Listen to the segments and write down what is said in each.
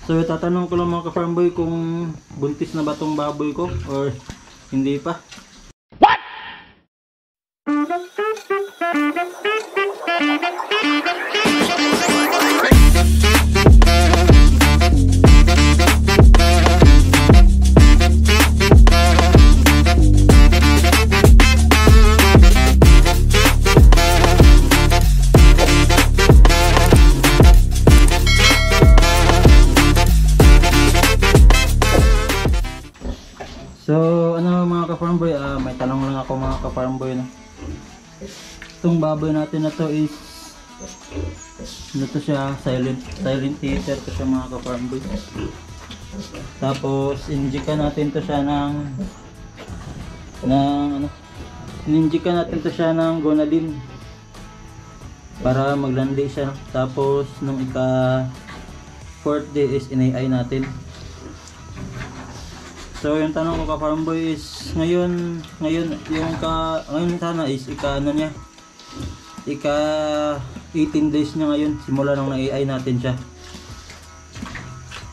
So tatanong ko lang mga ka-farm boy kung buntis na ba tong baboy ko or hindi pa. What? So ano mga ka-farm boy, may tanong lang ako mga ka-farm boy, no? Itong baboy natin na to is ano to siya, silent theater to siya mga ka-farm boy. Tapos injika natin to siya ng ano, ininjika natin to siya ng gonadin para maglandi siya, no? Tapos nung ika 4th day is inay natin. So yung tanong ko ka-farm boy is ngayon sana is ika 18 days niya ngayon simula nung na-AI natin siya.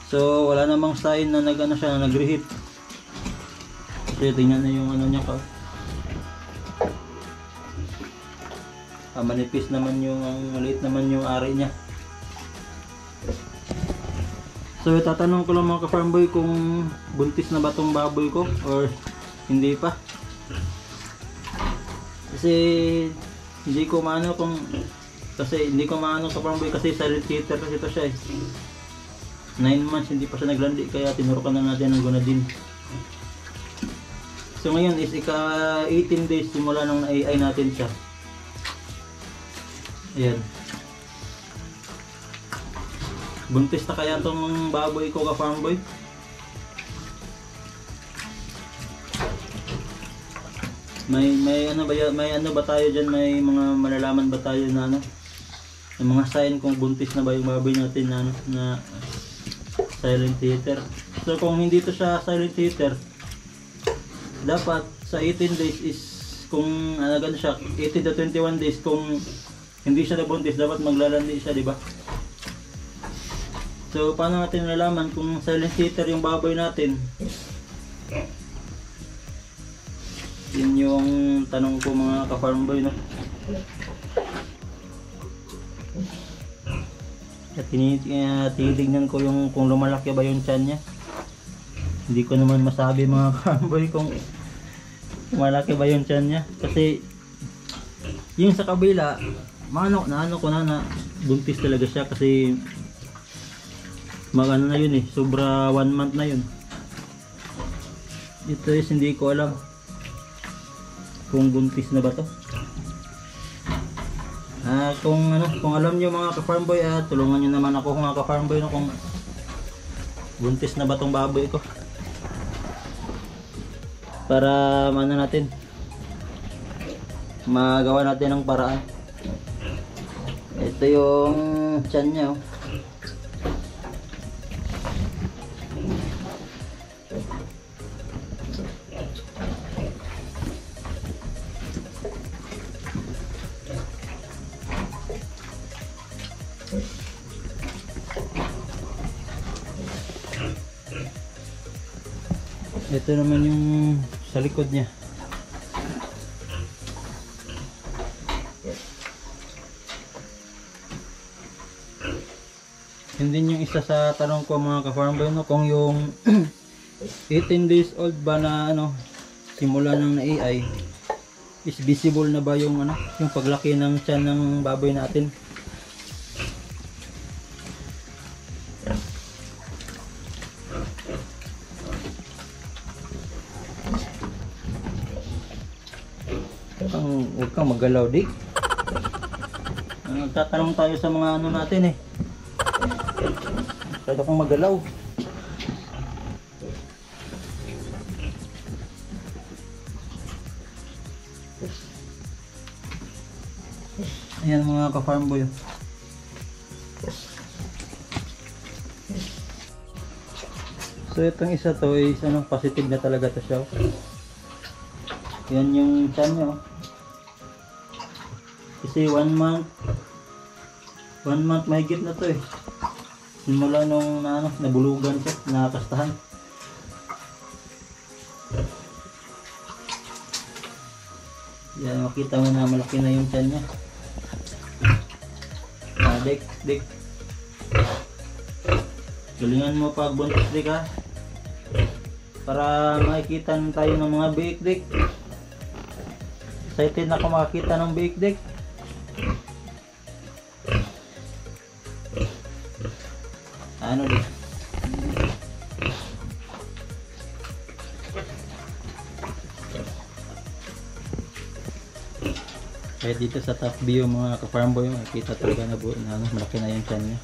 So wala namang sign na nag-reheat. So tingnan na yung ano niya ka. Manipis naman maliit naman yung ari niya. So tatanong ko lang mga ka-farm boy kung buntis na ba tong baboy ko or hindi pa. Kasi hindi ko maano ka-farm boy kasi silent theater kasi ito siya eh. 9 months hindi pa siya naglandi kaya tinurukan na natin ng gonadin. So ngayon is ika 18 days simula nung na-AI natin siya. Ayan. Buntis na kaya itong baboy ko ka-farm boy? May ano ba tayo diyan, may mga malalaman ba tayo na ano? May mga sign kung buntis na ba yung baboy natin na ano, na silent theater. So kung hindi to siya silent theater, dapat sa 18 days is kung ganun siya, 18 to 21 days kung hindi siya nabuntis, dapat maglalandi siya, di ba? So paano natin nalaman kung silent theater yung baboy natin? Yun yung tanong ko mga ka-farm boy, no? At tinitignan ko yung kung lumalaki ba yung tiyan niya. Hindi ko naman masabi mga ka-farm boy kung malaki ba yung tiyan niya. Kasi yung sa kabila, ano ko na buntis talaga siya kasi ano na yun eh, sobra 1 month na yun. Ito is hindi ko alam kung buntis na ba to. Kung alam nyo mga ka-farm boy, tulungan nyo naman ako mga ka-farm boy, no, kung buntis na ba tong baboy ko para magawa natin ng paraan. Ito yung tiyan niya, oh. Ito naman yung sa likod niya. Yun din yung isa sa tanong ko mga ka-farm boy, no, kung yung 18 days old ba na simula ng na-AI is visible na ba yung yung paglaki ng tiyan ng baboy natin. Huwag kang magalaw, dik. Nagtatanong tayo sa mga natin eh. Kaya kang magalaw. Ayan mga ka-farm boy. So itong isa to is positive na talaga to siya. Yan yung tiyan niya. Kasi 1 month mahigit na to eh. Simula nung nabulugan siya, nakakastahan. Yan, makita mo na malaki na yung tiyan niya. Dik, dik. Galingan mo pag buntis, dik, ha. Para makikita tayo ng mga biik, dik. Excited na ako makakita ng biik, dik. Ano, dik? Kaya dito sa top view mga ka-farm boy, makikita talaga na malaki na yung tiyan niya.